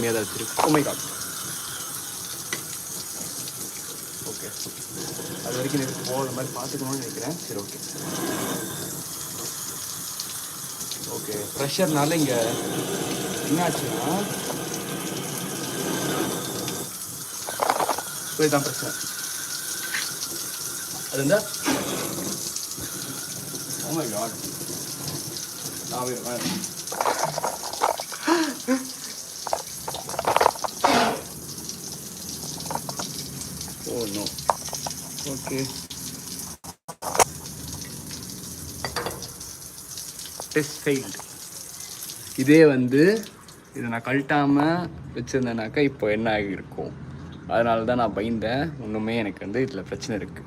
கம்மியாக தான் வச்சிருக்கு. ஓ மை காட். ஓகே, அது வரைக்கும் எனக்கு போகிற மாதிரி பார்த்துக்கணும்னு நினைக்கிறேன். சரி, ஓகே ஓகே. ப்ரெஷர்னால இங்கே என்ன ஆச்சுன்னா இதுதான் பிரச்சனை. அது இருந்தா oh my god. Oh no. Okay, test failed. இதே வந்து இதை நான் கழட்டாமல் வச்சுருந்தேனாக்கா இப்போ என்ன ஆகியிருக்கும். அதனால தான் நான் பயந்தேன். இன்னுமே எனக்கு வந்து இதில் பிரச்சனை இருக்குது.